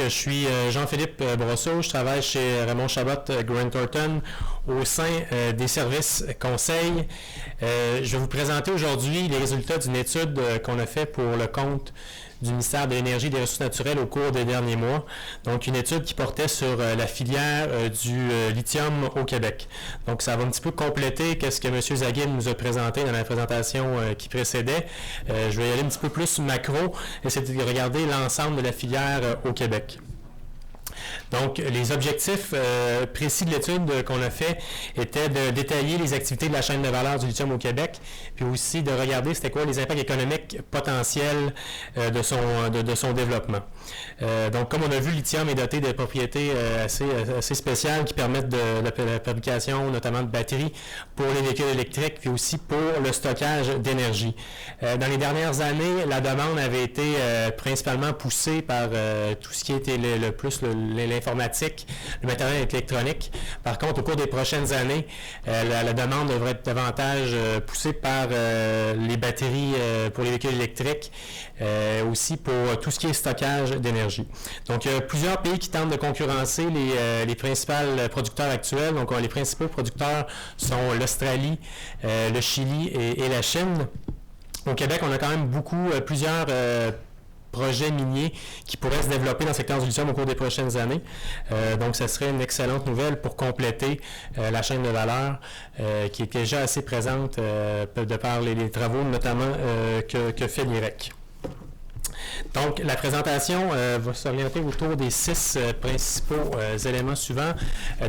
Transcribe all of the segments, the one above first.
je suis Jean-Philippe Brosseau, je travaille chez Raymond Chabot Grant Thornton au sein des services conseils. Je vais vous présenter aujourd'hui les résultats d'une étude qu'on a fait pour le compte du ministère de l'Énergie et des Ressources naturelles au cours des derniers mois. Donc, une étude qui portait sur la filière du lithium au Québec. Donc, ça va un petit peu compléter ce que M. Zaguin nous a présenté dans la présentation qui précédait. Je vais y aller un petit peu plus macro, essayer de regarder l'ensemble de la filière au Québec. Donc, les objectifs précis de l'étude qu'on a fait étaient de détailler les activités de la chaîne de valeur du lithium au Québec, puis aussi de regarder c'était quoi les impacts économiques potentiels de son développement. Donc, comme on a vu, le lithium est doté de propriétés assez spéciales qui permettent de la fabrication notamment de batteries pour les véhicules électriques, puis aussi pour le stockage d'énergie. Dans les dernières années, la demande avait été principalement poussée par tout ce qui était le plus l'informatique, le matériel électronique. Par contre, au cours des prochaines années, la demande devrait être davantage poussée par les batteries pour les véhicules électriques, aussi pour tout ce qui est stockage d'énergie. Donc, il y a plusieurs pays qui tentent de concurrencer les principaux producteurs actuels. Donc, les principaux producteurs sont l'Australie, le Chili et la Chine. Au Québec, on a quand même plusieurs projets miniers qui pourraient se développer dans le secteur du lithium au cours des prochaines années. Donc, ça serait une excellente nouvelle pour compléter la chaîne de valeur qui est déjà assez présente de par les travaux notamment que fait l'IREC. Donc, la présentation va s'orienter autour des 6 principaux éléments suivants.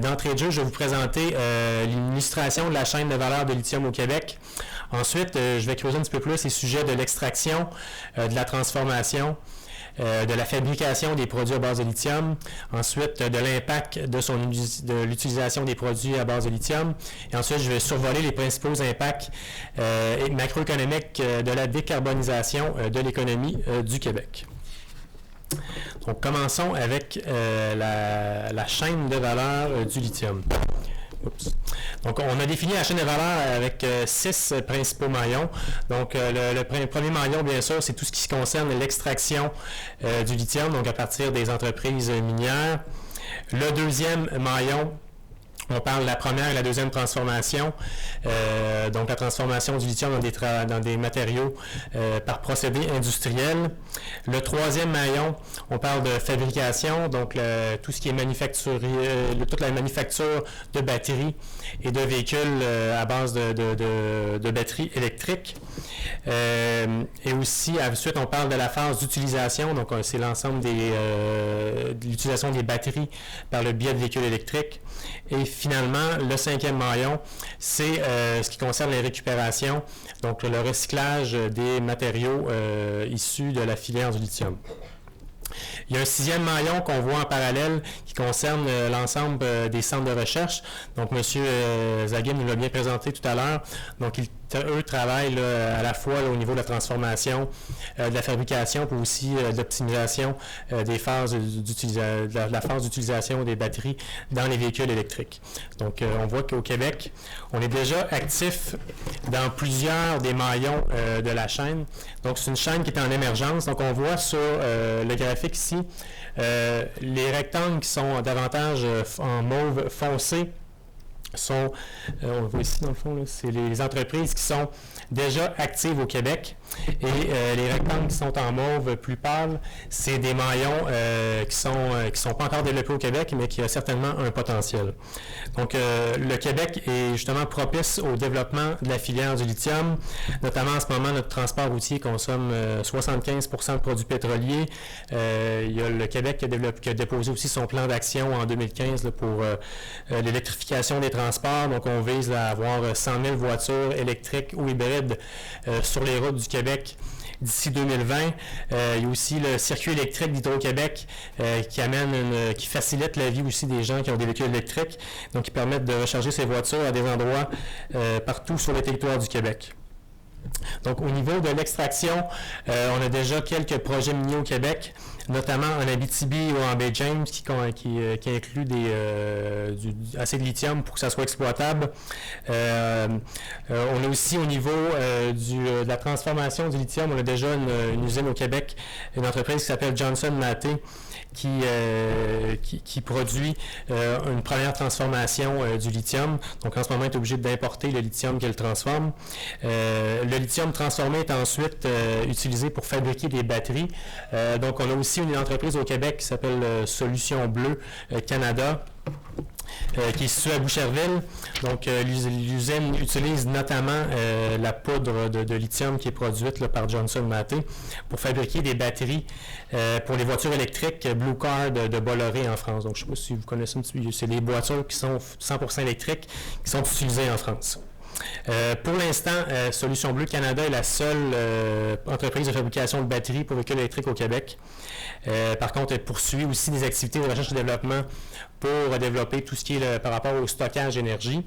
D'entrée de jeu, je vais vous présenter l'illustration de la chaîne de valeur de lithium au Québec. Ensuite, je vais creuser un petit peu plus les sujets de l'extraction, de la transformation, de la fabrication des produits à base de lithium, ensuite de l'impact de l'utilisation des produits à base de lithium, et ensuite je vais survoler les principaux impacts macroéconomiques de la décarbonisation de l'économie du Québec. Donc, commençons avec la chaîne de valeur du lithium. Oups. Donc, on a défini la chaîne de valeur avec 6 principaux maillons. Donc, le premier maillon, bien sûr, c'est tout ce qui concerne l'extraction du lithium, donc à partir des entreprises minières. Le deuxième maillon, on parle de la première et la deuxième transformation, donc la transformation du lithium dans des matériaux par procédé industriel. Le troisième maillon, on parle de fabrication, donc tout ce qui est toute la manufacture de batteries et de véhicules à base de batteries électriques. Et aussi, ensuite, on parle de la phase d'utilisation, donc c'est l'ensemble de l'utilisation des batteries par le biais de véhicules électriques. Et finalement, le cinquième maillon, c'est ce qui concerne les récupérations, donc le recyclage des matériaux issus de la filière du lithium. Il y a un sixième maillon qu'on voit en parallèle qui concerne l'ensemble des centres de recherche. Donc, M. Zaguin nous l'a bien présenté tout à l'heure. Donc, eux travaillent à la fois au niveau de la transformation, de la fabrication, puis aussi de l'optimisation des phases de la phase d'utilisation des batteries dans les véhicules électriques. Donc, on voit qu'au Québec, on est déjà actif dans plusieurs des maillons de la chaîne. Donc, c'est une chaîne qui est en émergence. Donc, on voit sur le graphique ici, les rectangles qui sont davantage en mauve foncé on le voit ici dans le fond, c'est les entreprises qui sont déjà actives au Québec, et les rectangles qui sont en mauve plus pâle, c'est des maillons qui sont pas encore développés au Québec, mais qui ont certainement un potentiel. Donc, le Québec est justement propice au développement de la filière du lithium, notamment en ce moment, notre transport routier consomme 75% de produits pétroliers. Il y a le Québec qui a déposé aussi son plan d'action en 2015 pour l'électrification des transports. Donc, on vise à avoir 100 000 voitures électriques ou hybrides sur les routes du Québec d'ici 2020. Il y a aussi le circuit électrique d'Hydro-Québec qui facilite la vie aussi des gens qui ont des véhicules électriques, donc qui permettent de recharger ces voitures à des endroits partout sur le territoire du Québec. Donc, au niveau de l'extraction, on a déjà quelques projets miniers au Québec, notamment en Abitibi ou en Baie-James, qui inclut assez de lithium pour que ça soit exploitable. On a aussi au niveau de la transformation du lithium, on a déjà une usine au Québec, une entreprise qui s'appelle Johnson Matthey, qui produit une première transformation du lithium. Donc en ce moment, il est obligé d'importer le lithium qu'elle transforme. Le lithium transformé est ensuite utilisé pour fabriquer des batteries. Donc on a aussi une entreprise au Québec qui s'appelle Solutions Bleues Canada, qui est située à Boucherville. Donc, l'usine utilise notamment la poudre de lithium qui est produite là, par Johnson Matthey pour fabriquer des batteries pour les voitures électriques Blue Car de Bolloré en France. Donc, je ne sais pas si vous connaissez un petit peu, c'est des voitures qui sont 100% électriques qui sont utilisées en France. Pour l'instant, Solutions Bleues Canada est la seule entreprise de fabrication de batteries pour véhicules électriques au Québec. Par contre, elle poursuit aussi des activités de recherche et développement pour développer tout ce qui est par rapport au stockage d'énergie.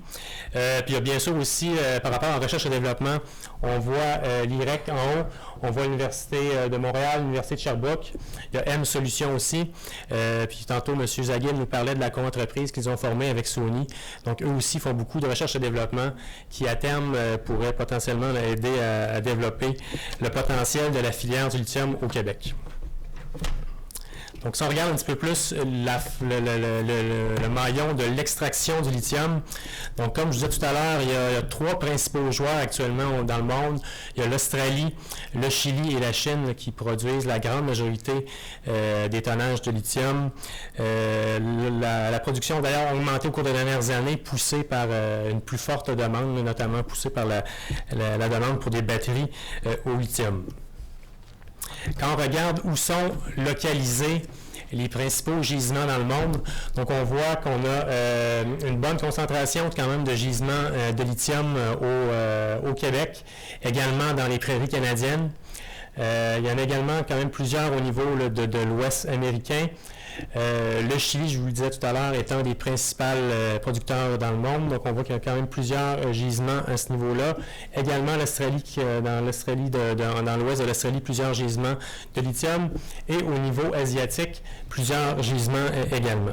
Puis il y a bien sûr aussi, par rapport à la recherche et développement, on voit l'IREC en haut, on voit l'Université de Montréal, l'Université de Sherbrooke, il y a M Solutions aussi, puis tantôt M. Zaguin nous parlait de la co-entreprise qu'ils ont formée avec Sony. Donc eux aussi font beaucoup de recherche et développement qui à terme pourrait potentiellement aider à développer le potentiel de la filière du lithium au Québec. Donc, si on regarde un petit peu plus le maillon de l'extraction du lithium, donc comme je disais tout à l'heure, il y a 3 principaux joueurs actuellement dans le monde. Il y a l'Australie, le Chili et la Chine qui produisent la grande majorité des tonnages de lithium. La production, d'ailleurs, a augmenté au cours des dernières années, poussée par une plus forte demande, notamment poussée par la demande pour des batteries au lithium. Quand on regarde où sont localisés les principaux gisements dans le monde, donc on voit qu'on a une bonne concentration quand même de gisements de lithium au Québec, également dans les prairies canadiennes. Il y en a également quand même plusieurs au niveau là, de l'Ouest américain. Le Chili, je vous le disais tout à l'heure, est un des principaux producteurs dans le monde. Donc, on voit qu'il y a quand même plusieurs gisements à ce niveau-là. Également, l'Australie, dans l'ouest de l'Australie, plusieurs gisements de lithium. Et au niveau asiatique, plusieurs gisements également.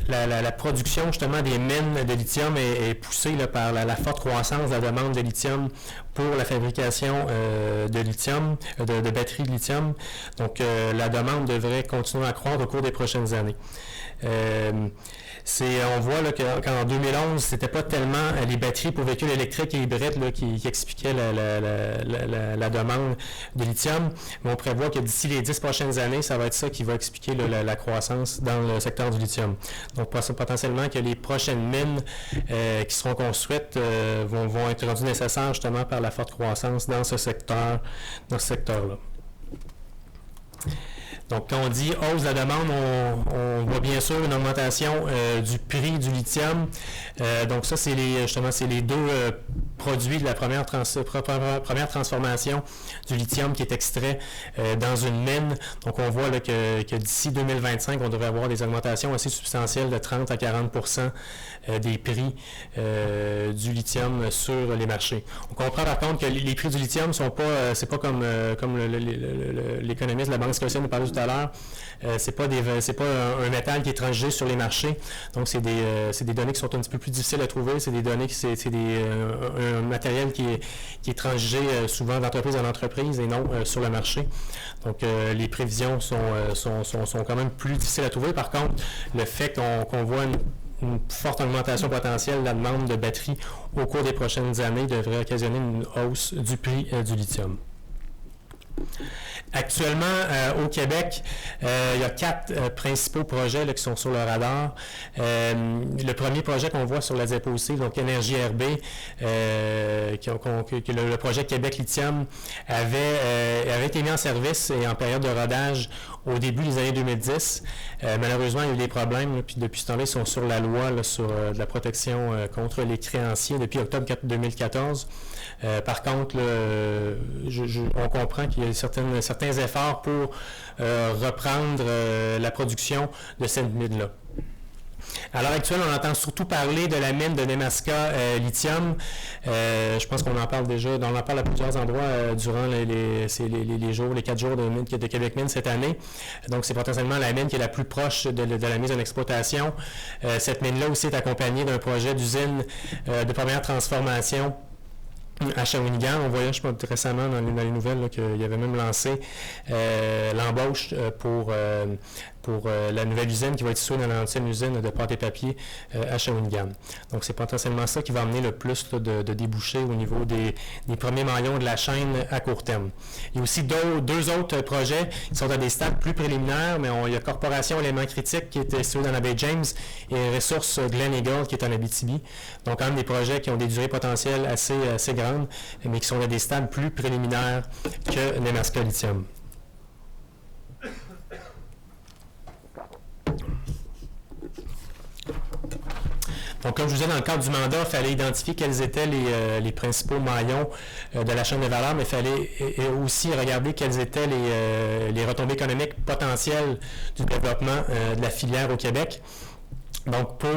La production justement des mines de lithium est poussée là, par la forte croissance de la demande de lithium pour la fabrication de lithium, de batteries de lithium. Donc la demande devrait continuer à croître au cours des prochaines années. On voit là, qu'en 2011, c'était pas tellement les batteries pour véhicules électriques et hybrides là, qui expliquaient la demande de lithium, mais on prévoit que d'ici les 10 prochaines années, ça va être ça qui va expliquer là, la croissance dans le secteur du lithium. Donc potentiellement que les prochaines mines qui seront construites vont être rendues nécessaires justement par la forte croissance dans ce secteur-là. Donc, quand on dit hausse de la demande, on voit bien sûr une augmentation du prix du lithium. Donc, ça, c'est les deux produits de la première transformation du lithium qui est extrait dans une mine. Donc, on voit là, que d'ici 2025, on devrait avoir des augmentations assez substantielles de 30 à 40% des prix du lithium sur les marchés. On comprend par contre que les prix du lithium sont pas, c'est pas comme l'économiste de la Banque scotiaenne nous parlait tout à l'heure, c'est pas un métal qui est transigé sur les marchés. Donc c'est des données qui sont un petit peu plus difficiles à trouver. C'est des données un matériel qui est transigé souvent d'entreprise en entreprise et non sur le marché. Donc les prévisions sont quand même plus difficiles à trouver. Par contre, le fait qu'on voit une forte augmentation potentielle de la demande de batteries au cours des prochaines années devrait occasionner une hausse du prix du lithium. Actuellement, au Québec, il y a 4 principaux projets là, qui sont sur le radar. Le premier projet qu'on voit sur la diapositive, donc Énergie RB, le projet Québec Lithium avait été mis en service et en période de rodage au début des années 2010. Malheureusement, il y a eu des problèmes, là, puis depuis ce temps-là, ils sont sur la loi là, sur de la protection contre les créanciers depuis octobre 2014. Par contre, on comprend qu'il y a certains efforts pour reprendre la production de cette mine-là. À l'heure actuelle, on entend surtout parler de la mine de Nemaska Lithium. Je pense qu'on en parle déjà, on en parle à plusieurs endroits durant les 4 jours de Québec Mine cette année. Donc, c'est potentiellement la mine qui est la plus proche de la mise en exploitation. Cette mine-là aussi est accompagnée d'un projet d'usine de première transformation à Shawinigan. On voyait, je pense, récemment dans les nouvelles qu'il avait même lancé l'embauche pour la nouvelle usine qui va être située dans l'ancienne usine de pâte et papier à Shawinigan. Donc, c'est potentiellement ça qui va amener le plus de débouchés au niveau des premiers maillons de la chaîne à court terme. Il y a aussi deux autres projets qui sont à des stades plus préliminaires, mais il y a Corporation Éléments Critiques qui est située dans la baie James et Ressources Glen Eagle qui est en Abitibi. Donc, quand même des projets qui ont des durées potentielles assez grandes, mais qui sont à des stades plus préliminaires que Nemaska Lithium. Donc, comme je vous disais, dans le cadre du mandat, il fallait identifier quels étaient les principaux maillons de la chaîne de valeur, mais il fallait aussi regarder quelles étaient les retombées économiques potentielles du développement de la filière au Québec. Donc, pour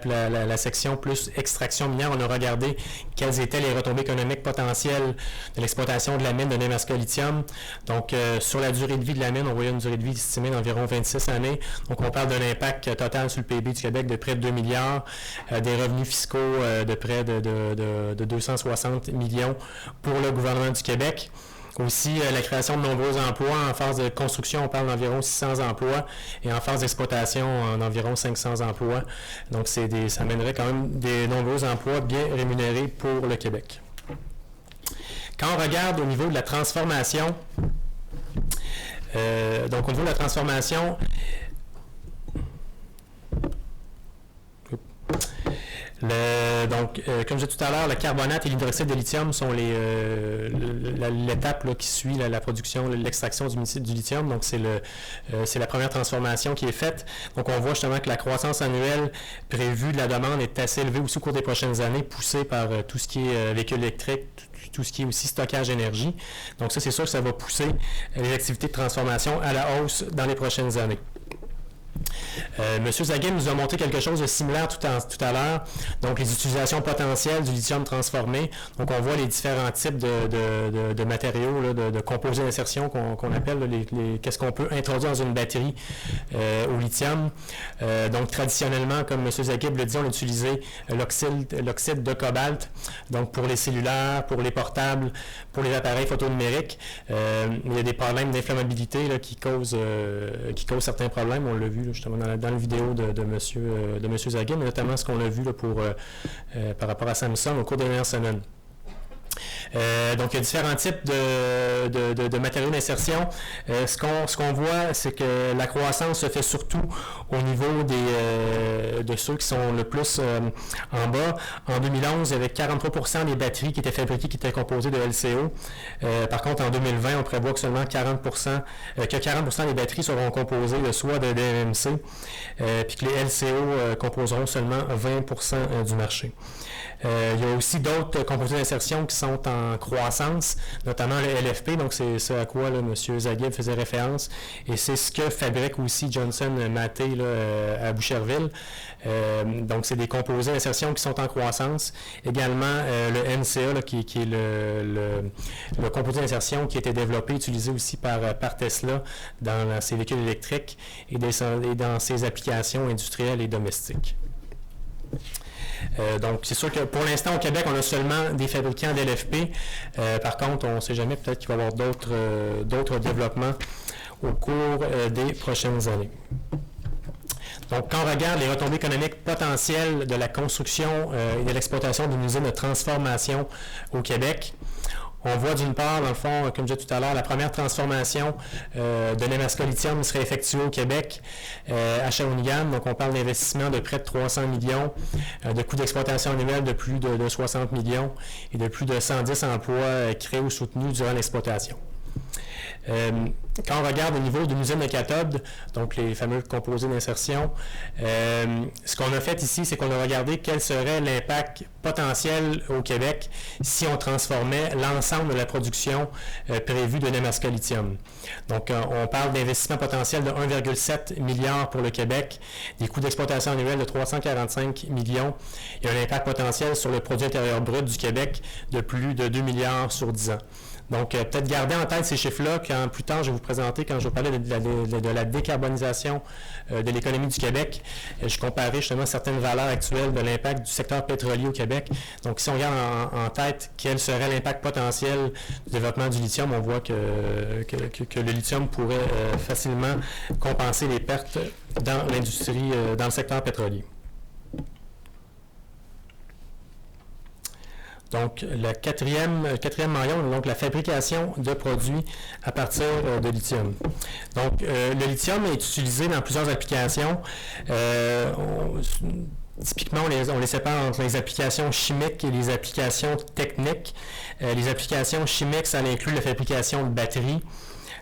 la section plus extraction minière, on a regardé quelles étaient les retombées économiques potentielles de l'exploitation de la mine de Nemaska Lithium. Donc, sur la durée de vie de la mine, on voyait une durée de vie estimée d'environ 26 années. Donc, on parle d'un impact total sur le PIB du Québec de près de 2 milliards, des revenus fiscaux de près de 260 millions pour le gouvernement du Québec. Aussi, la création de nombreux emplois. En phase de construction, on parle d'environ 600 emplois et en phase d'exploitation, environ 500 emplois. Donc, ça amènerait quand même des nombreux emplois bien rémunérés pour le Québec. Quand on regarde au niveau de la transformation, comme je disais tout à l'heure, le carbonate et l'hydroxyde de lithium sont l'étape qui suit la production, l'extraction du lithium. Donc, c'est la première transformation qui est faite. Donc, on voit justement que la croissance annuelle prévue de la demande est assez élevée aussi au cours des prochaines années, poussée par tout ce qui est véhicule électrique, tout ce qui est aussi stockage d'énergie. Donc, ça, c'est sûr que ça va pousser les activités de transformation à la hausse dans les prochaines années. M. Zaguin nous a montré quelque chose de similaire tout à l'heure, donc les utilisations potentielles du lithium transformé. Donc, on voit les différents types de matériaux, de composés d'insertion qu'on appelle, qu'est-ce qu'on peut introduire dans une batterie au lithium. Donc, traditionnellement, comme M. Zaguin le dit, on a utilisé l'oxyde de cobalt, donc pour les cellulaires, pour les portables, pour les appareils photonumériques. Il y a des problèmes d'inflammabilité qui causent certains problèmes, on l'a vu justement dans la vidéo de M. Zaguin, mais notamment ce qu'on a vu par rapport à Samsung au cours des dernières semaines. Donc, il y a différents types de matériaux d'insertion. Ce qu'on voit, c'est que la croissance se fait surtout au niveau de ceux qui sont le plus en bas. En 2011, il y avait 43% des batteries qui étaient fabriquées qui étaient composées de LCO. Par contre, en 2020, on prévoit que seulement 40% des batteries seront composées soit de DMC, puis que les LCO composeront seulement 20% du marché. Il y a aussi d'autres composés d'insertion qui sont en croissance, notamment le LFP, donc c'est ce à quoi M. Zaguin faisait référence, et c'est ce que fabrique aussi Johnson Matthey à Boucherville. Donc, c'est des composés d'insertion qui sont en croissance. Également, le NCA, qui est le composé d'insertion qui a été développé, utilisé aussi par Tesla dans ses véhicules électriques et dans ses applications industrielles et domestiques. Donc, c'est sûr que pour l'instant, au Québec, on a seulement des fabricants d'LFP. Par contre, on ne sait jamais, peut-être qu'il va y avoir d'autres développements au cours des prochaines années. Donc, quand on regarde les retombées économiques potentielles de la construction et de l'exploitation d'une usine de transformation au Québec, on voit d'une part, dans le fond, comme je disais tout à l'heure, la première transformation de Nemaska Lithium serait effectuée au Québec, à Shawinigan. Donc, on parle d'investissement de près de 300 millions, de coûts d'exploitation annuels de plus de 60 millions et de plus de 110 emplois créés ou soutenus durant l'exploitation. Quand on regarde au niveau d'une usine de cathode, donc les fameux composés d'insertion, ce qu'on a fait ici, c'est qu'on a regardé quel serait l'impact potentiel au Québec si on transformait l'ensemble de la production prévue de Nemaska Lithium. Donc, on parle d'investissement potentiel de 1,7 milliard pour le Québec, des coûts d'exploitation annuels de 345 millions et un impact potentiel sur le produit intérieur brut du Québec de plus de 2 milliards sur 10 ans. Donc, peut-être garder en tête ces chiffres-là quand plus tard je vais vous présenter, quand je vais parler de la décarbonisation de l'économie du Québec. Je comparais justement certaines valeurs actuelles de l'impact du secteur pétrolier au Québec. Donc, si on regarde en tête quel serait l'impact potentiel du développement du lithium, on voit que le lithium pourrait facilement compenser les pertes dans l'industrie, dans le secteur pétrolier. Donc, le quatrième maillon, donc la fabrication de produits à partir de lithium. Donc, le lithium est utilisé dans plusieurs applications. Typiquement, on les sépare entre les applications chimiques et les applications techniques. Les applications chimiques, ça inclut la fabrication de batteries,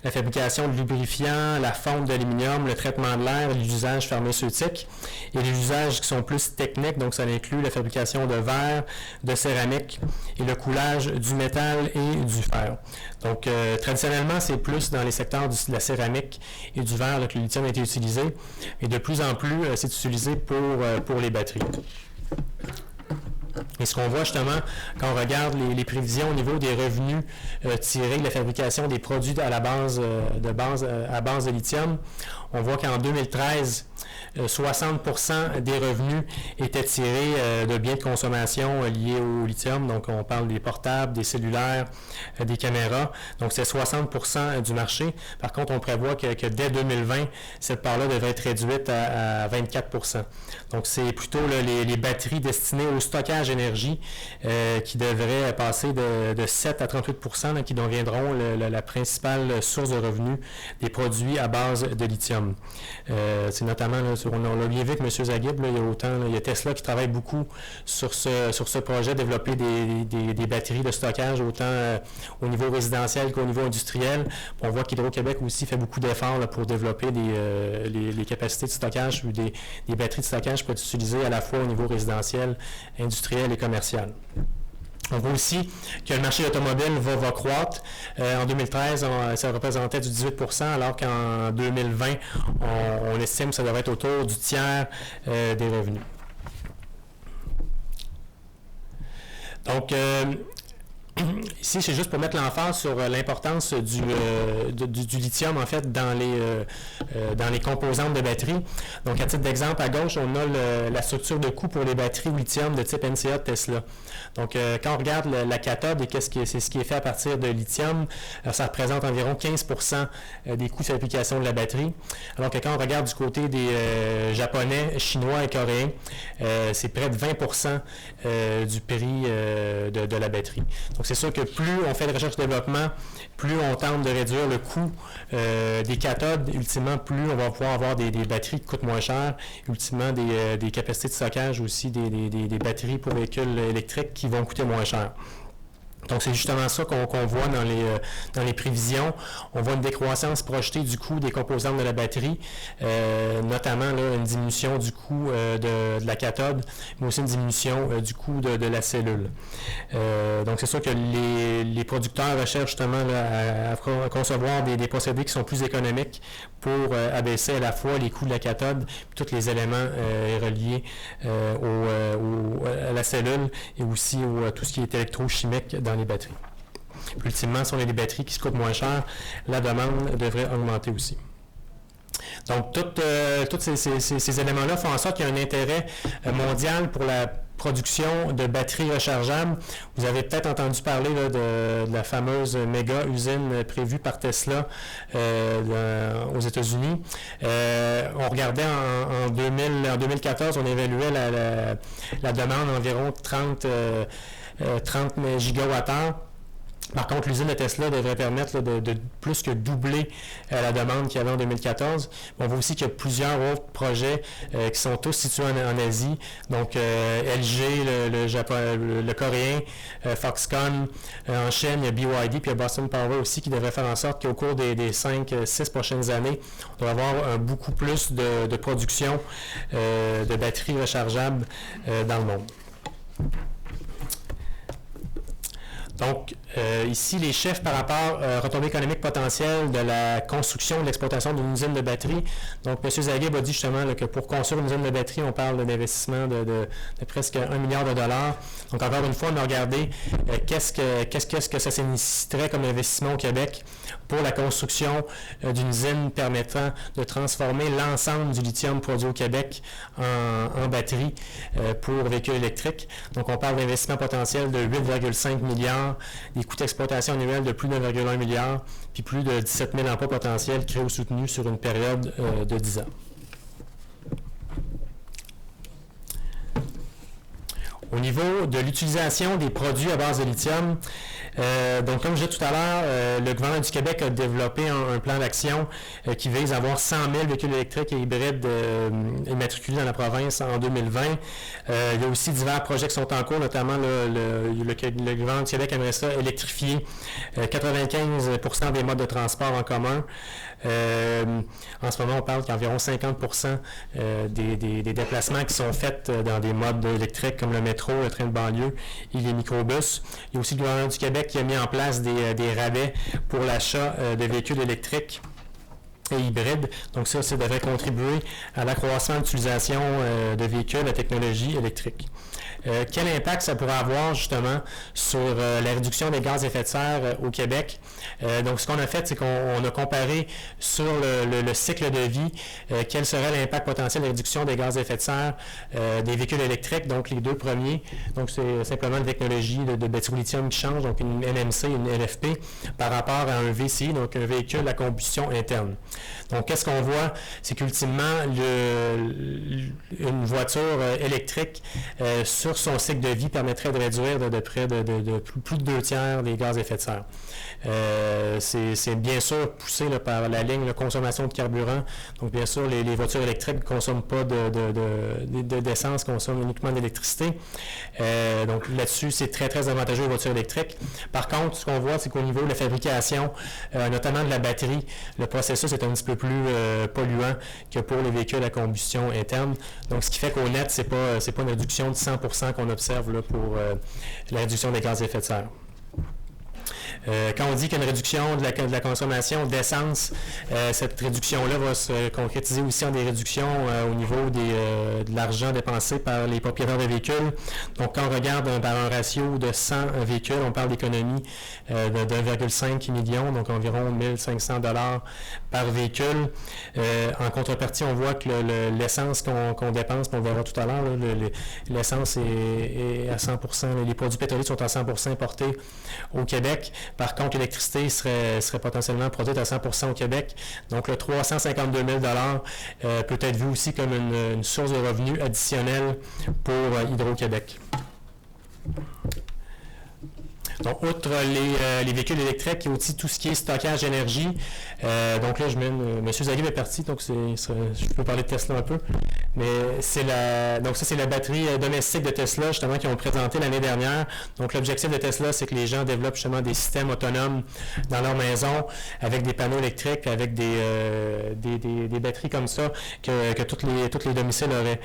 la fabrication de lubrifiants, la fonte d'aluminium, le traitement de l'air, les usages pharmaceutiques. Et les usages qui sont plus techniques, donc ça inclut la fabrication de verre, de céramique et le coulage du métal et du fer. Donc, traditionnellement, c'est plus dans les secteurs de la céramique et du verre que le lithium a été utilisé. Et de plus en plus, c'est utilisé pour les batteries. Et ce qu'on voit justement quand on regarde les prévisions au niveau des revenus tirés de la fabrication des produits à base de lithium, on voit qu'en 2013, 60% des revenus étaient tirés de biens de consommation liés au lithium. Donc, on parle des portables, des cellulaires, des caméras. Donc, c'est 60% du marché. Par contre, on prévoit que dès 2020, cette part-là devrait être réduite à 24%. Donc, c'est plutôt les batteries destinées au stockage énergie qui devraient passer de 7 à 38%, là, qui deviendront la principale source de revenus des produits à base de lithium. C'est notamment, là, on l'a bien vu avec M. Zaghib, là, il y a Tesla qui travaille beaucoup sur ce projet, développer des batteries de stockage autant au niveau résidentiel qu'au niveau industriel. On voit qu'Hydro-Québec aussi fait beaucoup d'efforts là, pour développer les capacités de stockage ou des batteries de stockage pour être utilisées à la fois au niveau résidentiel, industriel et commercial. On voit aussi que le marché automobile va croître. En 2013, ça représentait du 18%, alors qu'en 2020, on estime que ça devrait être autour du tiers des revenus. Donc, ici, c'est juste pour mettre l'emphase sur l'importance du lithium, en fait, dans les composantes de batterie. Donc, à titre d'exemple, à gauche, on a la structure de coût pour les batteries au lithium de type NCA de Tesla. Donc, quand on regarde la cathode et c'est ce qui est fait à partir de lithium, ça représente environ 15% des coûts de fabrication de la batterie. Alors que quand on regarde du côté des Japonais, Chinois et Coréens, c'est près de 20% du prix de la batterie. Donc, c'est sûr que plus on fait de recherche et développement, plus on tente de réduire le coût des cathodes, ultimement, plus on va pouvoir avoir des batteries qui coûtent moins cher, ultimement des capacités de stockage aussi, des batteries pour véhicules électriques qui vont coûter moins cher. Donc, c'est justement ça qu'on voit dans les prévisions. On voit une décroissance projetée du coût des composantes de la batterie, notamment là, une diminution du coût de la cathode, mais aussi une diminution du coût de la cellule. Donc, c'est sûr que les producteurs recherchent justement là, à concevoir des procédés qui sont plus économiques pour abaisser à la fois les coûts de la cathode et tous les éléments reliés à la cellule et aussi à tout ce qui est électrochimique dans les batteries. Puis, ultimement, si on a des batteries qui se coûtent moins cher, la demande devrait augmenter aussi. Donc, tous ces éléments-là font en sorte qu'il y a un intérêt mondial pour la production de batteries rechargeables. Vous avez peut-être entendu parler là, de la fameuse méga usine prévue par Tesla aux États-Unis. On regardait en 2014, on évaluait la demande environ 30 gigawattheures. Par contre, l'usine de Tesla devrait permettre là, de plus que doubler la demande qu'il y avait en 2014. On voit aussi qu'il y a plusieurs autres projets qui sont tous situés en Asie. Donc, LG, le coréen, Foxconn, en Chine, il y a BYD, puis il y a Boston Power aussi qui devrait faire en sorte qu'au cours des 5-6 prochaines années, on va avoir beaucoup plus de production de batteries rechargeables dans le monde. Donc, ici, les chiffres par rapport à retombée économique potentielle de la construction et de l'exploitation d'une usine de batterie. Donc, M. Zaghib a dit justement là, que pour construire une usine de batterie, on parle d'investissement de presque 1 milliard de dollars. Donc, encore une fois, on a regardé qu'est-ce que ça nécessiterait comme investissement au Québec pour la construction d'une usine permettant de transformer l'ensemble du lithium produit au Québec en batterie pour véhicules électriques. Donc, on parle d'investissement potentiel de 8,5 milliards, des coûts d'exploitation annuels de plus de 1,1 milliard, puis plus de 17 000 emplois potentiels créés ou soutenus sur une période de 10 ans. Au niveau de l'utilisation des produits à base de lithium, donc comme je disais tout à l'heure, le gouvernement du Québec a développé un plan d'action qui vise à avoir 100 000 véhicules électriques et hybrides immatriculés dans la province en 2020. Il y a aussi divers projets qui sont en cours, notamment le gouvernement du Québec aimerait ça électrifier 95% des modes de transport en commun. En ce moment, on parle qu'environ 50% des déplacements qui sont faits dans des modes électriques comme le métro, le train de banlieue et les microbus. Il y a aussi le gouvernement du Québec qui a mis en place des rabais pour l'achat de véhicules électriques et hybrides. Donc ça devrait contribuer à l'accroissement de l'utilisation de véhicules à technologie électrique. Quel impact ça pourrait avoir justement sur la réduction des gaz à effet de serre au Québec? Donc ce qu'on a fait, c'est qu'on a comparé sur le cycle de vie quel serait l'impact potentiel de réduction des gaz à effet de serre des véhicules électriques, donc les deux premiers. Donc c'est simplement une technologie de batterie au lithium qui change, donc une NMC et une LFP par rapport à un VCI, donc un véhicule à combustion interne. Donc qu'est-ce qu'on voit? C'est qu'ultimement, une voiture électrique sur son cycle de vie permettrait de réduire de près de plus de 2/3 des gaz à effet de serre. C'est bien sûr poussé là, par la ligne de consommation de carburant. Donc, bien sûr, les voitures électriques ne consomment pas d'essence, consomment uniquement d'électricité. Donc, là-dessus, c'est très, très avantageux aux voitures électriques. Par contre, ce qu'on voit, c'est qu'au niveau de la fabrication, notamment de la batterie, le processus est un petit peu plus polluant que pour les véhicules à combustion interne. Donc, ce qui fait qu'au net, c'est pas une réduction de 100% qu'on observe là, pour la réduction des gaz à effet de serre. Quand on dit qu'il y a une réduction de la consommation d'essence, cette réduction-là va se concrétiser aussi en des réductions au niveau de l'argent dépensé par les propriétaires de véhicules. Donc, quand on regarde par un ratio de 100 véhicules, on parle d'économie de 1,5 million, donc environ 1 500 $ par véhicule. En contrepartie, on voit que l'essence qu'on dépense, on verra tout à l'heure, l'essence est à 100%, les produits pétroliers sont à 100% importés au Québec. Par contre, l'électricité serait potentiellement produite à 100% au Québec. Donc, le 352 000 $ peut être vu aussi comme une source de revenus additionnelle pour Hydro-Québec. Donc, outre les véhicules électriques, il y a aussi tout ce qui est stockage d'énergie. Donc là, M. Zaghib est parti, donc je peux parler de Tesla un peu. Mais donc ça, c'est la batterie domestique de Tesla, justement, qu'ils ont présenté l'année dernière. Donc, l'objectif de Tesla, c'est que les gens développent justement des systèmes autonomes dans leur maison avec des panneaux électriques, avec des batteries comme ça que tous les domiciles auraient.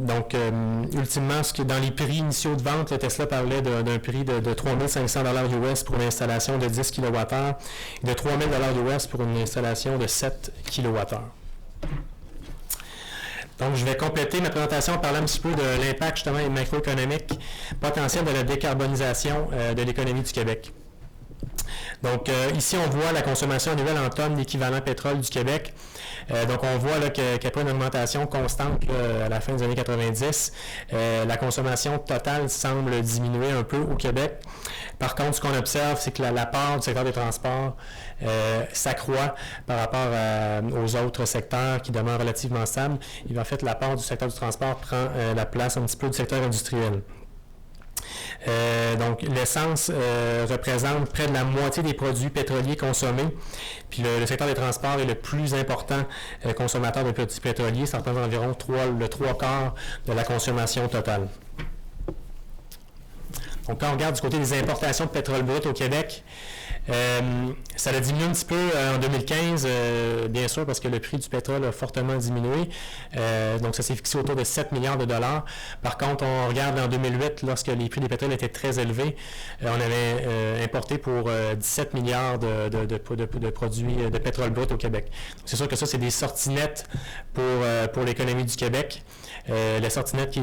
Donc, ultimement, dans les prix initiaux de vente, Tesla parlait d'un prix de 3 500 $ US pour une installation de 10 kWh et de 3 000 $ US pour une installation de 7 kWh. Donc, je vais compléter ma présentation en parlant un petit peu de l'impact justement macroéconomique potentiel de la décarbonisation de l'économie du Québec. Donc, ici, on voit la consommation annuelle en tonnes d'équivalent pétrole du Québec. Donc, on voit qu'il n'y a pas une augmentation constante à la fin des années 90. La consommation totale semble diminuer un peu au Québec. Par contre, ce qu'on observe, c'est que la part du secteur des transports s'accroît par rapport aux autres secteurs qui demeurent relativement stables. Et en fait, la part du secteur du transport prend la place un petit peu du secteur industriel. Donc, l'essence représente près de la moitié des produits pétroliers consommés. Puis le secteur des transports est le plus important consommateur de produits pétroliers. Ça représente environ le 3/4 de la consommation totale. Donc, quand on regarde du côté des importations de pétrole brut au Québec, Ça a diminué un petit peu en 2015, bien sûr, parce que le prix du pétrole a fortement diminué. Donc, ça s'est fixé autour de 7 milliards de dollars. Par contre, on regarde en 2008, lorsque les prix du pétrole étaient très élevés, on avait importé pour 17 milliards de produits de pétrole brut au Québec. Donc, c'est sûr que ça, c'est des sorties nettes pour l'économie du Québec. La sortie nette qui a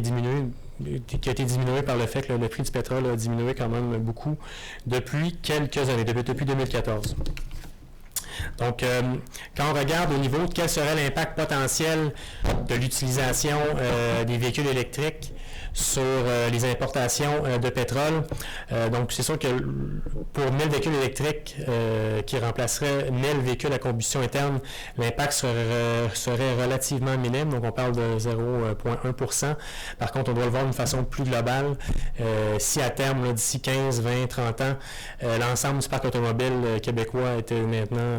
été diminuée par le fait que le prix du pétrole a diminué quand même beaucoup depuis quelques années, depuis 2014. Donc, quand on regarde au niveau de quel serait l'impact potentiel de l'utilisation des véhicules électriques sur les importations de pétrole, donc c'est sûr que pour 1000 véhicules électriques qui remplaceraient 1000 véhicules à combustion interne, l'impact serait relativement minime, donc on parle de 0,1%. Par contre, on doit le voir d'une façon plus globale. Si à terme, d'ici 15, 20, 30 ans, l'ensemble du parc automobile québécois était maintenant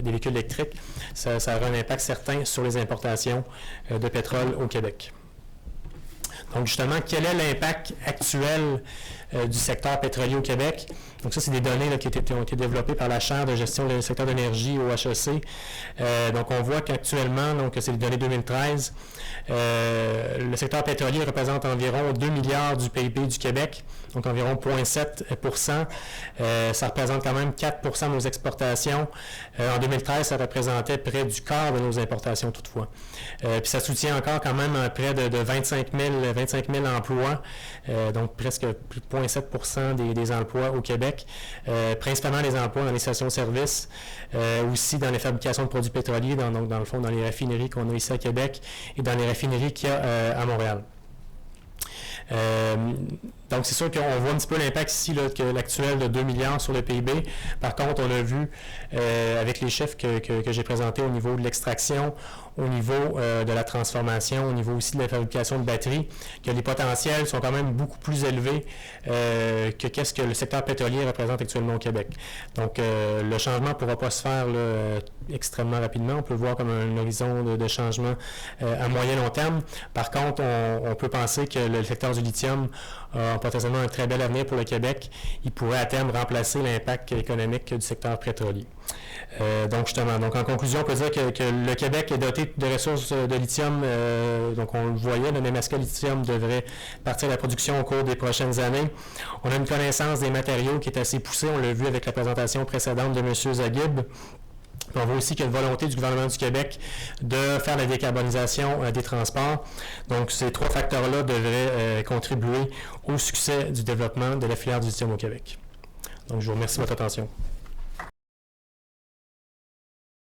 des véhicules électriques, ça aura un impact certain sur les importations de pétrole au Québec. Donc, justement, quel est l'impact actuel du secteur pétrolier au Québec? Donc, ça, c'est des données là, qui ont été développées par la Chaire de gestion du secteur d'énergie au HEC. Donc, on voit qu'actuellement, donc c'est les données 2013, le secteur pétrolier représente environ 2 milliards du PIB du Québec, donc environ 0,7%. Ça représente quand même 4% de nos exportations. En 2013, ça représentait près du quart de nos importations toutefois. Puis ça soutient encore quand même près de 25 000 emplois, donc presque 0,7% des emplois au Québec, principalement les emplois dans les stations-service, aussi dans les fabrications de produits pétroliers, donc dans le fond dans les raffineries qu'on a ici à Québec et dans les raffineries qu'il y a à Montréal. Donc, c'est sûr qu'on voit un petit peu l'impact ici, là, que l'actuel de 2 milliards sur le PIB. Par contre, on a vu avec les chiffres que j'ai présentés au niveau de l'extraction, au niveau de la transformation, au niveau aussi de la fabrication de batteries, que les potentiels sont quand même beaucoup plus élevés que qu'est-ce que le secteur pétrolier représente actuellement au Québec. Donc, le changement ne pourra pas se faire là, extrêmement rapidement. On peut le voir comme un horizon de changement à moyen long terme. Par contre, on peut penser que le secteur du lithium a potentiellement un très bel avenir pour le Québec. Il pourrait à terme remplacer l'impact économique du secteur pétrolier. Donc justement, donc en conclusion, on peut dire que le Québec est doté de ressources de lithium, donc on le voyait, le Nemaska Lithium devrait partir à la production au cours des prochaines années. On a une connaissance des matériaux qui est assez poussée, on l'a vu avec la présentation précédente de M. Zaghib. On voit aussi qu'il y a une volonté du gouvernement du Québec de faire la décarbonisation des transports. Donc, ces trois facteurs-là devraient contribuer au succès du développement de la filière du lithium au Québec. Donc, je vous remercie de votre attention.